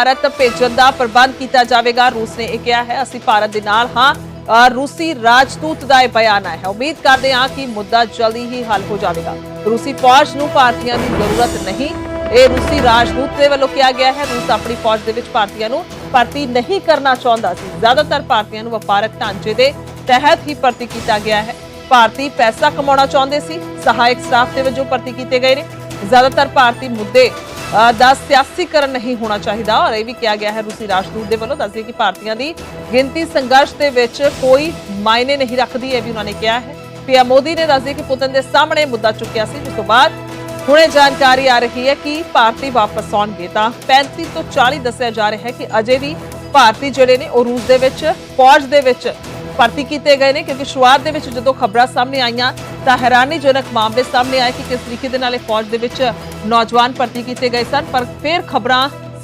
ਭਾਰਤ ਭੇਜਣ ਦਾ ਪ੍ਰਬੰਧ ਕੀਤਾ ਜਾਵੇਗਾ। रूस ने यह कहा है, ਅਸੀਂ ਭਾਰਤ ਦੇ ਨਾਲ ਹਾਂ। रूसी राजदूत का यह बयान आया है। उम्मीद करते हैं कि मुद्दा जल्दी ही हल हो जाएगा। रूसी फौज को भारतीयों की जरूरत नहीं, ये रूसी राजदूत के वालों कहा गया है। रूस अपनी फौज के भारतीयों को भर्ती नहीं करना चाहता सी। ज्यादातर भारतीयों को व्यापारक ढांचे के तहत ही भर्ती किया गया है। भारती पैसा कमाना चाहते सी, सहायक स्टाफ के वजों भर्ती किए गए हैं। ज्यादातर भारतीय मुद्दे ਦਾ ਸਿਆਸੀਕਰਨ नहीं होना चाहिए। और यह भी कहा गया है रूसी राजदूत के वालों, दस कि भारतीयों की गिनती संघर्ष के विच कोई मायने नहीं रखती। यह भी उन्होंने कहा है। पीएम मोदी ने दस कि पुतिन के सामने मुद्दा चुकया सी, जिस तो बाद हुणे जानकारी आ रही है कि भारती वापस आउणगे। तां 35 तो 40 दस्सिया जा रहा है कि अजे भी भारती जिहड़े ने वो रूस दे विच फौज दे विच भर्ती किए गए हैं। क्योंकि शुरुआत के जो खबर सामने आईयां तो हैरानीजनक मामले सामने आए कि किस तरीके दे नाल फौज दे विच नौजवान भर्ती किए गए सन। पर फिर खबर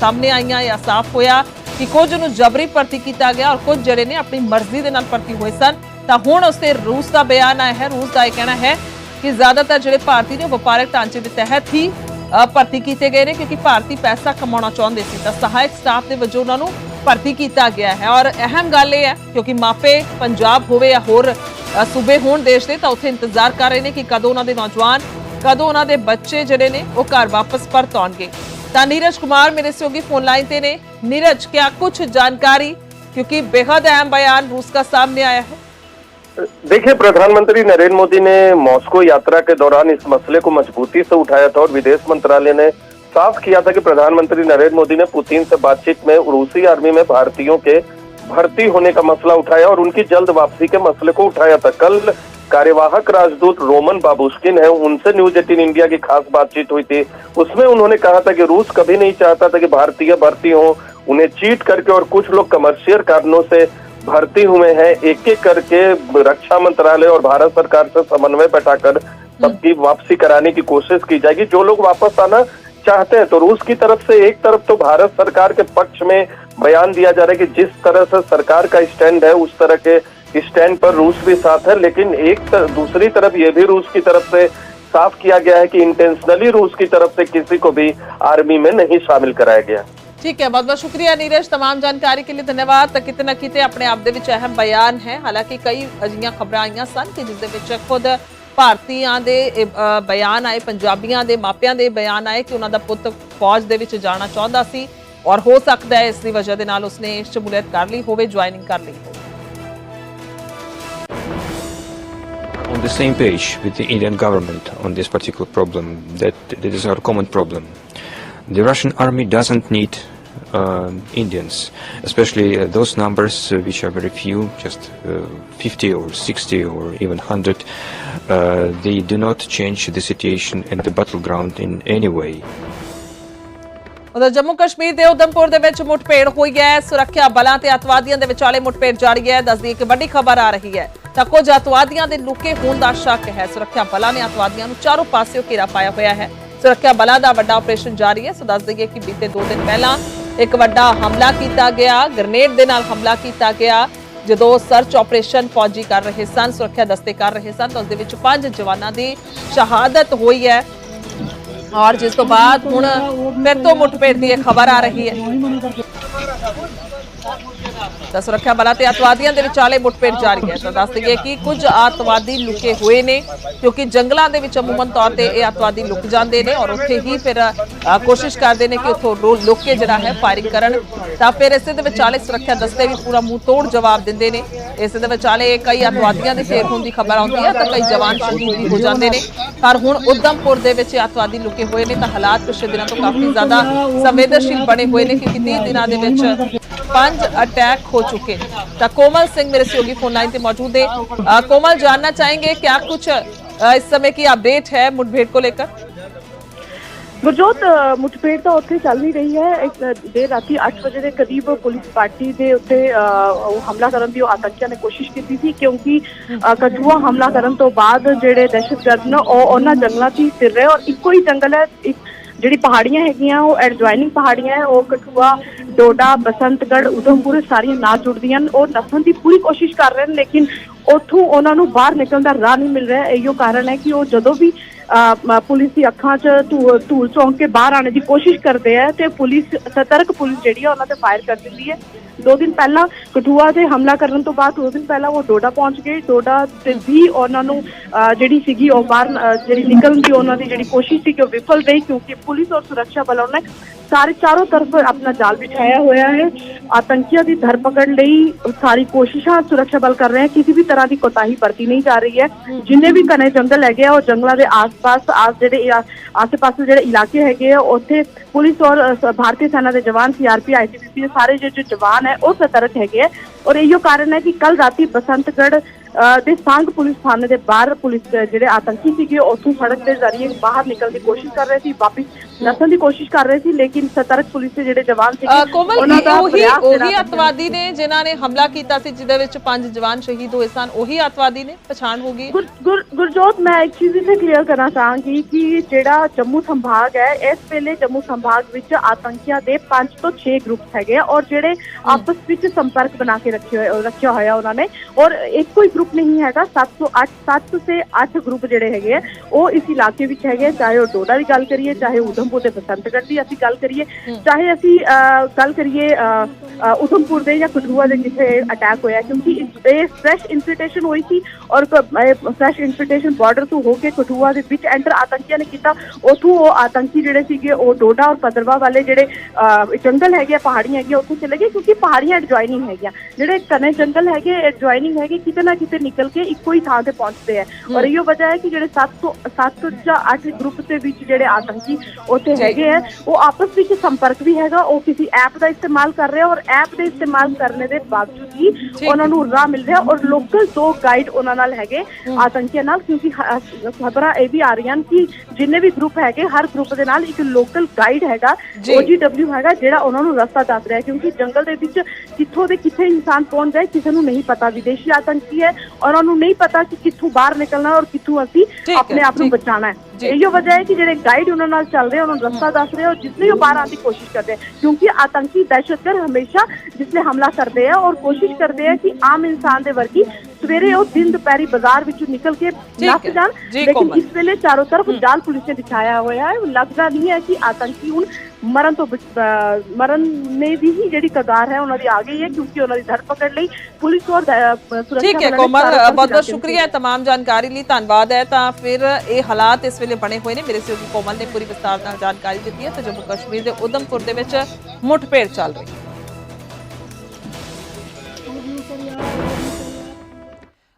सामने आईयां या साफ होया कि कुछ नूं जबरी भर्ती किया गया और कुछ जिहड़े ने अपनी मर्जी दे नाल भर्ती हुए सन। तो हुण उसते रूस का बयान आया है। रूस का यह कहना है कि ज्यादातर जिहड़े भारतीय ने व्यापारक ढांचे के तहत ही भर्ती किए गए हैं, क्योंकि भारती पैसा कमाना चाहते सी। तो सहायक स्टाफ के वजों उन्होंने भर्ती किया गया है। और अहम गल यह है, क्योंकि मापे पंजाब होवे या होर सूबे होण देश के, तो उत्थे इंतजार कर रहे हैं कि कदों उन्होंने नौजवान, कदों उन्होंने बच्चे जिहड़े ने वो घर वापस परत आउणगे। तो नीरज कुमार मेरे सहयोगी फोन लाइन ते ने। नीरज, क्या कुछ जानकारी, क्योंकि बेहद अहम बयान रूस का सामने आया है? देखिए, प्रधानमंत्री नरेंद्र मोदी ने मॉस्को यात्रा के दौरान इस मसले को मजबूती से उठाया था और विदेश मंत्रालय ने साफ किया था कि प्रधानमंत्री नरेंद्र मोदी ने पुतिन से बातचीत में रूसी आर्मी में भारतीयों के भर्ती होने का मसला उठाया और उनकी जल्द वापसी के मसले को उठाया था। कल कार्यवाहक राजदूत रोमन बाबुश्किन है, उनसे न्यूज 18 इंडिया की खास बातचीत हुई थी। उसमें उन्होंने कहा था कि रूस कभी नहीं चाहता था कि भारतीय भर्ती हो, उन्हें चीट करके, और कुछ लोग कमर्शियल कारणों से भर्ती हुए हैं। एक एक करके रक्षा मंत्रालय और भारत सरकार से समन्वय बैठाकर सबकी वापसी कराने की कोशिश की जाएगी, जो लोग वापस आना चाहते हैं। तो रूस की तरफ से एक तरफ तो भारत सरकार के पक्ष में बयान दिया जा रहा है कि जिस तरह से सरकार का स्टैंड है उस तरह के स्टैंड पर रूस भी साथ है, लेकिन दूसरी तरफ ये भी रूस की तरफ से साफ किया गया है कि इंटेंशनली रूस की तरफ से किसी को भी आर्मी में नहीं शामिल कराया गया। ठीक है, बहुत बहुत शुक्रिया नीरज, तमाम जानकारी के लिए धन्यवाद। तो किते ना किते अपने आप दे विच अहम बयान है। हालांकि कई अजिहियां खबरां आईयां सन कि जिस दे विच खुद भारतीयां दे बयान आए, पंजाबियां दे मापियां दे बयान आए कि उन्हां दा पुੱਤ फौज दे विच जाना चाहुंदा सी और हो सकता है इस दी वजह दे नाल उसने शमूलियत कर ली होवे, ज्वाइनिंग कर ली होवे। On the same page with the Indian government on this particular problem, that is our common problem. The Russian army doesn't need Indians, especially those numbers which are very few, just 50 or 60 or even 100. They do not change the situation and the battleground in any way. उधर जम्मू कश्मीर के उधमपुर दे विच मुठभेड़ हुई है। सुरक्षा बलों ते अतवादियों के विचाले मुठभेड़ जारी है। दस दी एक बड़ी खबर आ रही है तो कुछ अतवादियों के लुके होने का शक है। सुरक्षा बलों ने अतवादियों को चारों पासों घेरा पाया हुआ है। सुरक्षा बलों का बड़ा ऑपरेशन जारी है। सो दस दईए कि बीते 2 दिन पहला एक वड्डा हमला किया गया, ग्रेनेड दे नाल हमला किया गया जो सर्च ऑपरेशन फौजी कर रहे सन, सुरक्षा दस्ते कर रहे सन। तो उस 5 जवानों की शहादत हुई है और जिस तो बाद हुण फिर तो मुठभेड़ की खबर आ रही है। तो सुरक्षा बलों ते अतवादियों के विचाले मुठभेड़ जारी है। तो दस दईए कि कुछ अतवादी लुके हुए ने, क्योंकि जंगलों के विच अमूमन तौर पर यह अतवादी लुक जाते हैं और उत्थे ही फिर कोशिश करते हैं कि उतों लुक के जिहड़ा है फायरिंग करन। तो फिर इस दे विचाले सुरक्षा दस्ते भी पूरा मूँह तोड़ जवाब देंदे ने। इस दे विचाले कई अतवादियों के ढेर होने की खबर आती है तो कई जवान शहीद भी हो जाते हैं। पर हुण उधमपुर दे विच अतवादी लुके हुए ने तो हालात पिछले दिनों तो काफ़ी ज़्यादा संवेदनशील बने हुए हैं, क्योंकि 30 दिनों के विच 5 अटैक हो चुके। तो कोमल सिंह मेरे सहयोगी फोन लाइन पे मौजूद है। कोमल, जानना चाहेंगे क्या कुछ इस समय की अपडेट है मुठभेड़ को लेकर? गुरजोत, मुठभेड़ तो उत्थे चल ही रही है। एक देर राती 8 बजे के करीब पुलिस पार्टी के उत्ते हमला करने की आतंकियों ने कोशिश की थी, क्योंकि कठुआ हमला करने तो बाद जेडे दहशतगर्द ने उन्होंने जंगलों से फिर रहे और इको ही जंगल है, जी पहाड़ियां हैगियां वो एडजॉइनिंग पहाड़ियां है, वो कठुआ, डोडा, बसंतगढ़, उधमपुर सारिया ना जुड़दियां और नसन की पूरी कोशिश कर रहे हैं, लेकिन उतों उन्होंने बाहर निकलने का राह नहीं मिल रहा है। यो कारण है कि वो जो भी ਪੁਲਿਸ ਦੀ ਅੱਖਾਂ 'ਚ ਧੂਲ ਚੌਂਕ ਕੇ ਬਾਹਰ ਆਉਣ ਦੀ ਕੋਸ਼ਿਸ਼ ਕਰਦੇ ਆ ਤੇ ਸਤਰਕ ਪੁਲਿਸ ਜਿਹੜੀ ਆ ਉਹਨਾਂ ਤੇ ਫਾਇਰ ਕਰ ਦਿੰਦੀ ਹੈ। 2 ਦਿਨ ਪਹਿਲਾਂ ਕਠੂਆ ਤੇ ਹਮਲਾ ਕਰਨ ਤੋਂ ਬਾਅਦ 2 ਦਿਨ ਪਹਿਲਾਂ ਉਹ ਡੋਡਾ ਪਹੁੰਚ ਗਏ। ਡੋਡਾ ਤੇ ਵੀ ਉਹਨਾਂ ਨੂੰ ਜਿਹੜੀ ਸੀਗੀ ਉਹ ਬਾਹਰ ਜਿਹੜੀ ਨਿਕਲਣ ਦੀ ਉਹਨਾਂ ਦੀ ਜਿਹੜੀ ਕੋਸ਼ਿਸ਼ ਸੀ ਕਿ ਉਹ ਵਿਫਲ ਰਹੀ, ਕਿਉਂਕਿ ਪੁਲਿਸ ਔਰ ਸੁਰੱਖਿਆ ਬਲਾਂ ਨੇ चारों तरफ अपना जाल बिछाया हुआ है। आतंकियों की धरपकड़ ਲਈ सारी कोशिशें सुरक्षा बल कर रहे हैं, किसी भी तरह की कोताही बरती नहीं जा रही है। जिन्ने भी घने जंगल है और जंगलों के आस-पास आसे पास जो इलाके है उत्थे पुलिस और भारतीय सेना के जवान CRP ITBP सारे जो जवान है वो सतर्क है। और इहो कारण है कि कल राती बसंतगढ़ ਦੇ ਸੰਘ ਪੁਲਿਸ ਥਾਣੇ ਦੇ ਬਾਹਰ ਪੁਲਿਸ ਜਿਹੜੇ ਆਤੰਕੀ ਸੀਗੇ ਉੱਥੋਂ ਸੜਕ ਦੇ ਜ਼ਰੀਏ ਬਾਹਰ ਨਿਕਲਣ ਦੀ ਕੋਸ਼ਿਸ਼ ਕਰ ਰਹੇ ਸੀ, ਵਾਪਸ ਨਸਣ ਦੀ ਕੋਸ਼ਿਸ਼ ਕਰ ਰਹੇ ਸੀ, ਲੇਕਿਨ ਸਤਰਕ ਪੁਲਿਸ ਦੇ ਜਿਹੜੇ ਜਵਾਨ ਸੀਗੇ ਉਹਨਾਂ ਦਾ ਉਹੀ ਅੱਤਵਾਦੀ ਨੇ ਜਿਨ੍ਹਾਂ ਨੇ ਹਮਲਾ ਕੀਤਾ ਸੀ, ਜਿਹਦੇ ਵਿੱਚ 5 ਜਵਾਨ ਸ਼ਹੀਦ ਹੋਏ ਸਨ। ਉਹੀ ਅੱਤਵਾਦੀ ਨੇ, ਪਛਾਣ ਹੋ ਗਈ। ਗੁਰਜੋਤ, ਮੈਂ ਇੱਕ ਚੀਜ਼ ਇੱਥੇ ਕਲੀਅਰ ਕਰਨਾ ਚਾਹਾਂਗੀ ਕਿ ਜਿਹੜਾ ਜੰਮੂ ਸੰਭਾਗ ਹੈ ਇਸ ਵੇਲੇ ਜੰਮੂ ਸੰਭਾਗ ਵਿੱਚ ਆਤੰਕੀਆਂ ਦੇ 5 ਤੋਂ 6 ਗਰੁੱਪ ਹੈਗੇ ਔਰ ਜਿਹੜੇ ਆਪਸ ਵਿੱਚ ਸੰਪਰਕ ਬਣਾ ਕੇ ਰੱਖਿਆ ਹੋਇਆ ਉਹਨਾਂ ਨੇ। ਔਰ ਇੱਕ ਕੋਈ ग्रुप नहीं हैगा, 7 से 8 ग्रुप ਜਿਹੜੇ ਹੈਗੇ ਆ ਉਹ ਇਸ ਇਲਾਕੇ ਵਿੱਚ ਹੈਗੇ, ਚਾਹੇ ਉਹ ਡੋਡਾ ਦੀ ਗੱਲ ਕਰੀਏ, ਚਾਹੇ ਉਧਮਪੁਰ ਦੇ ਬਸੰਤਗੜ੍ਹ ਦੀ ਅਸੀਂ ਗੱਲ ਕਰੀਏ, ਚਾਹੇ ਅਸੀਂ ਗੱਲ ਕਰੀਏ ਉਧਮਪੁਰ ਦੇ ਜਾਂ ਕਠੂਆ ਦੇ ਜਿੱਥੇ ਅਟੈਕ ਹੋਇਆ, ਕਿਉਂਕਿ ਇਹ ਫਰੈਸ਼ ਇਨਫਿਲਟ੍ਰੇਸ਼ਨ ਹੋਈ ਸੀ ਔਰ ਫਰੈਸ਼ ਇਨਫਿਲਟ੍ਰੇਸ਼ਨ ਬਾਰਡਰ ਤੋਂ ਹੋ ਕੇ ਕਠੂਆ ਦੇ ਵਿੱਚ ਐਂਟਰ ਆਤੰਕੀਆਂ ਨੇ ਕੀਤਾ। ਉੱਥੋਂ ਉਹ ਆਤੰਕੀ ਜਿਹੜੇ ਸੀਗੇ ਉਹ ਡੋਡਾ ਔਰ ਪਦਰਵਾ ਵਾਲੇ ਜਿਹੜੇ ਜੰਗਲ ਹੈਗੇ, ਪਹਾੜੀਆਂ ਹੈਗੀਆਂ ਉੱਥੋਂ ਚਲੇ ਗਏ, ਕਿਉਂਕਿ ਪਹਾੜੀਆਂ ਐਡਜੋਇਨਿੰਗ ਹੈਗੀਆਂ, ਜਿਹੜੇ ਘਨੇ ਜੰਗਲ ਹੈਗੇ ਐਡਜੋਇਨਿੰਗ ਹੈਗੇ, ਕਿਤੇ ਨਾ ਕਿਤੇ ਨਿਕਲ ਕੇ ਇੱਕੋ ਹੀ ਥਾਂ ਤੇ ਪਹੁੰਚਦੇ ਆ। ਔਰ ਇਹੋ ਵਜ੍ਹਾ ਹੈ ਕਿ ਜਿਹੜੇ 7 ਜਾਂ 8 ਗਰੁੱਪ ਦੇ ਵਿੱਚ ਜਿਹੜੇ ਆਤੰਕੀ ਉੱਥੇ ਹੈਗੇ ਆ ਉਹ ਆਪਸ ਵਿੱਚ ਸੰਪਰਕ ਵੀ ਹੈਗਾ। ਉਹ ਕਿਸੇ ਐਪ ਦਾ ਇਸਤੇਮਾਲ ਕਰ ਰਹੇ ਔਰ ਐਪ ਦੇ ਇਸਤੇਮਾਲ ਕਰਨੇ ਦੇ ਬਾਵਜੂਦ ਹੀ ਉਹਨਾਂ ਨੂੰ ਰਾਹ ਮਿਲ ਰਿਹਾ। ਔਰ ਲੋਕਲ 2 ਗਾਈਡ ਉਹਨਾਂ ਨਾਲ ਹੈਗੇ ਆਤੰਕੀਆਂ ਨਾਲ, ਕਿਉਂਕਿ ਖਬਰਾਂ ਇਹ ਵੀ ਆ ਰਹੀਆਂ ਹਨ ਕਿ ਜਿੰਨੇ ਵੀ ਗਰੁੱਪ ਹੈਗੇ ਹਰ ਗਰੁੱਪ ਦੇ ਨਾਲ ਇੱਕ ਲੋਕਲ ਗਾਈਡ ਹੈਗਾ, OGW ਹੈਗਾ, ਜਿਹੜਾ ਉਹਨਾਂ ਨੂੰ ਰਸਤਾ ਦੱਸ ਰਿਹਾ, ਕਿਉਂਕਿ ਜੰਗਲ ਦੇ ਵਿੱਚ ਕਿੱਥੋਂ ਦੇ ਕਿੱਥੇ ਇਨਸਾਨ ਪਹੁੰਚ ਜਾਏ ਕਿਸੇ ਨੂੰ ਨਹੀਂ ਪਤਾ। ਵਿਦੇਸ਼ੀ ਆਤੰਕੀ ਹੈ ਔਰ ਉਹਨੂੰ ਨਹੀਂ ਪਤਾ ਕਿ ਕਿੱਥੋਂ ਬਾਹਰ ਨਿਕਲਣਾ ਔਰ ਕਿੱਥੋਂ ਅਸੀਂ ਆਪਣੇ ਆਪ ਨੂੰ ਬਚਾਉਣਾ ਹੈ। ਇਹੋ ਵਜ੍ਹਾ ਹੈ ਕਿ ਜਿਹੜੇ ਗਾਈਡ ਉਹਨਾਂ ਨਾਲ ਚੱਲ ਰਹੇ ਉਹਨਾਂ ਨੂੰ ਰਸਤਾ ਦੱਸ ਰਹੇ ਔਰ ਜਿਸਨੇ ਉਹ ਬਾਹਰ ਆਉਣ ਦੀ ਕੋਸ਼ਿਸ਼ ਕਰਦੇ हैं, क्योंकि आतंकी दहशतगर्द हमेशा जिसने हमला करते हैं और कोशिश करते हैं कि आम इंसान दे वर्गी सवेरे और दिन दोपहरी बाजार विचों निकल के नस जान, लेकिन इस वेले चारों तरफ जाल पुलिस ने बिछाया हुआ है। लगता नहीं है कि आतंकी हुण मरण ने भी ही ਜਿਹੜੀ ਕਗਾਰ ਹੈ ਉਹਨਾਂ ਦੀ ਆ ਗਈ ਹੈ, ਕਿਉਂਕਿ ਉਹਨਾਂ ਦੀ ਧਰਪਕੜ ਲਈ ਪੁਲਿਸ ਔਰ ਸੁਰੱਖਿਆ। ਠੀਕ ਹੈ ਕੋਮਲ, ਬਹੁਤ ਬਹੁਤ ਸ਼ੁਕਰੀਆ तमाम ਜਾਣਕਾਰੀ ਲਈ, ਧੰਨਵਾਦ ਹੈ। ਤਾਂ ਫਿਰ ਇਹ ਹਾਲਾਤ ਇਸ ਵੇਲੇ ਬਣੇ ਹੋਏ ਨੇ, ਮੇਰੇ ਸਹਿਯੋਗੀ ਕੋਮਲ ਨੇ ਪੂਰੀ ਵਿਸਤਾਰ ਨਾਲ ਜਾਣਕਾਰੀ ਦਿੱਤੀ ਹੈ। ਤੇ ਜੰਮੂ ਕਸ਼ਮੀਰ ਦੇ ਉਧਮਪੁਰ ਦੇ ਵਿੱਚ ਮੁੱਠਭੇੜ ਚੱਲ ਰਹੀ ਹੈ।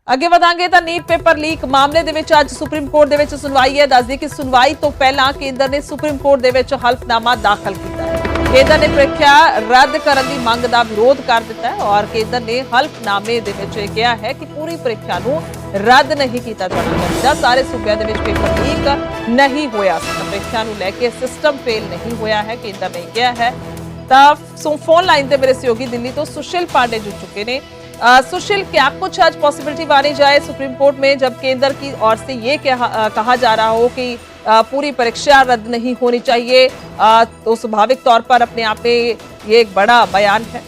ਅੱਗੇ ਵਧਾਂਗੇ ਤਾਂ ਨੀਟ ਪੇਪਰ ਲੀਕ ਮਾਮਲੇ ਦੇ ਵਿੱਚ ਅੱਜ ਸੁਪਰੀਮ ਕੋਰਟ ਦੇ ਵਿੱਚ ਸੁਣਵਾਈ ਹੈ। ਦੱਸਦੀ ਕਿ ਸੁਣਵਾਈ ਤੋਂ ਪਹਿਲਾਂ ਕੇਂਦਰ ਨੇ ਸੁਪਰੀਮ ਕੋਰਟ ਦੇ ਵਿੱਚ ਹਲਫਨਾਮਾ ਦਾਖਲ ਕੀਤਾ ਹੈ। ਕੇਂਦਰ ਨੇ ਪ੍ਰੀਖਿਆ ਰੱਦ ਕਰਨ ਦੀ ਮੰਗ ਦਾ ਵਿਰੋਧ ਕਰ ਦਿੱਤਾ ਹੈ ਔਰ ਕੇਂਦਰ ਨੇ ਹਲਫਨਾਮੇ ਦੇ ਵਿੱਚ ਇਹ ਕਿਹਾ ਹੈ ਕਿ ਪੂਰੀ ਪ੍ਰੀਖਿਆ ਨੂੰ ਰੱਦ ਨਹੀਂ ਕੀਤਾ ਜਾਣਾ ਚਾਹੀਦਾ। ਸਾਰੇ ਸੂਬਿਆਂ ਦੇ ਵਿੱਚ ਪੇਪਰ ਲੀਕ ਨਹੀਂ ਹੋਇਆ ਸੀ, ਪ੍ਰੀਖਿਆ ਨੂੰ ਲੈ ਕੇ ਸਿਸਟਮ ਫੇਲ ਨਹੀਂ ਹੋਇਆ ਹੈ, ਕੇਂਦਰ ਨੇ ਕਿਹਾ ਹੈ। ਤਾਂ ਫੋਨ ਲਾइन ਤੇ ਮੇਰੇ ਸਹਿਯੋਗੀ ਦਿੱਲੀ ਤੋਂ सुशील पांडे जुड़ चुके हैं। सुशील, क्या कुछ आज पॉसिबिलिटी मानी जाए सुप्रीम कोर्ट में जब केंद्र की ओर से ये कहा जा रहा हो कि पूरी परीक्षा रद्द नहीं होनी चाहिए, तो स्वाभाविक तौर पर अपने आप में ये एक बड़ा बयान है।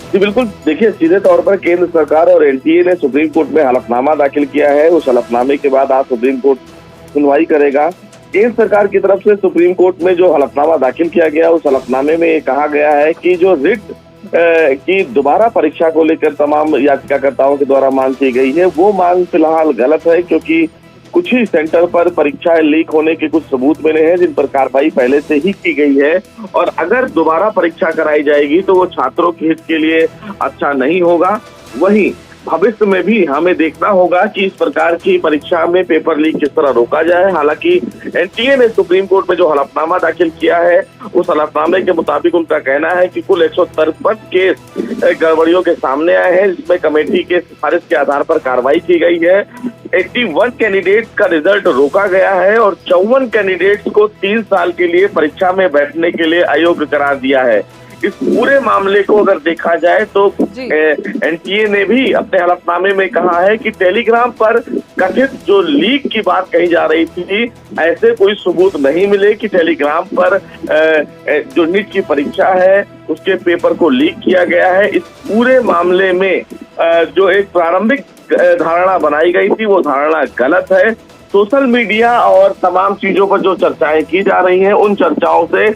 जी बिल्कुल, देखिए सीधे तौर पर केंद्र सरकार और NTA ने सुप्रीम कोर्ट में हलफनामा दाखिल किया है। उस हलफनामे के बाद आज सुप्रीम कोर्ट सुनवाई करेगा। केंद्र सरकार की तरफ से सुप्रीम कोर्ट में जो हलफनामा दाखिल किया गया उस हलफनामे में ये कहा गया है कि जो रिट की दोबारा परीक्षा को लेकर तमाम याचिकाकर्ताओं के द्वारा मांग की गई है वो मांग फिलहाल गलत है, क्योंकि कुछ ही सेंटर पर परीक्षा लीक होने के कुछ सबूत मिले हैं जिन पर कार्रवाई पहले से ही की गई है। और अगर दोबारा परीक्षा कराई जाएगी तो वो छात्रों के हित के लिए अच्छा नहीं होगा। वहीं भविष्य में भी हमें देखना होगा कि इस प्रकार की परीक्षा में पेपर लीक किस तरह रोका जाए। हालांकि NTA ने सुप्रीम कोर्ट में जो हलफनामा दाखिल किया है उस हलफनामे के मुताबिक उनका कहना है कि कुल 153 केस गड़बड़ियों के सामने आए हैं, जिसमें कमेटी के सिफारिश के आधार पर कार्रवाई की गई है। 81 कैंडिडेट्स का रिजल्ट रोका गया है और 54 कैंडिडेट्स को 3 साल के लिए परीक्षा में बैठने के लिए अयोग्य करार दिया है। इस पूरे मामले को अगर देखा जाए तो NTA ने भी अपने हलफनामे में कहा है कि टेलीग्राम पर कथित जो लीक की बात कही जा रही थी, ऐसे कोई सबूत नहीं मिले कि टेलीग्राम पर जो नीट की परीक्षा है उसके पेपर को लीक किया गया है। इस पूरे मामले में जो एक प्रारंभिक धारणा बनाई गई थी वो धारणा गलत है। सोशल मीडिया और तमाम चीजों पर जो चर्चाएं की जा रही हैं, उन चर्चाओं से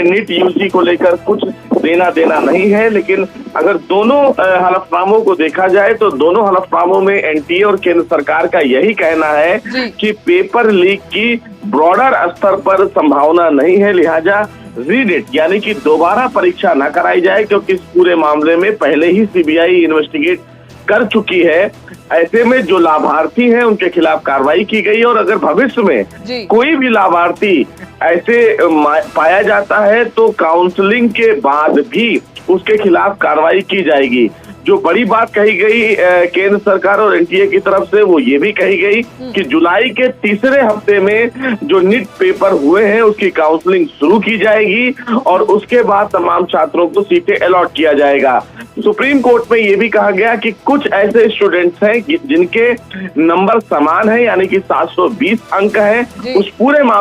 नीट यूजी को लेकर कुछ लेना देना नहीं है। लेकिन अगर दोनों हलफनामों को देखा जाए तो दोनों हलफनामों में एनटीए और केंद्र सरकार का यही कहना है कि पेपर लीक की ब्रॉडर स्तर पर संभावना नहीं है, लिहाजा रीडेट यानी कि दोबारा परीक्षा न कराई जाए, क्योंकि इस पूरे मामले में पहले ही सीबीआई इन्वेस्टिगेट कर चुकी है। ऐसे में जो लाभार्थी हैं उनके खिलाफ कार्रवाई की गई, और अगर भविष्य में कोई भी लाभार्थी ऐसे पाया जाता है तो काउंसलिंग के बाद भी उसके खिलाफ कार्रवाई की जाएगी। जो बड़ी बात कही गई केंद्र सरकार और एनटीए की तरफ से, वो ये भी कही गई कि जुलाई के तीसरे हफ्ते में जो नीट पेपर हुए हैं उसकी काउंसलिंग शुरू की जाएगी और उसके बाद तमाम छात्रों को सीटें अलॉट किया जाएगा। सुप्रीम कोर्ट में ये भी कहा गया कि कुछ ऐसे स्टूडेंट्स हैं जिनके नंबर समान है, यानी कि 720 अंक है, उस पूरे मामले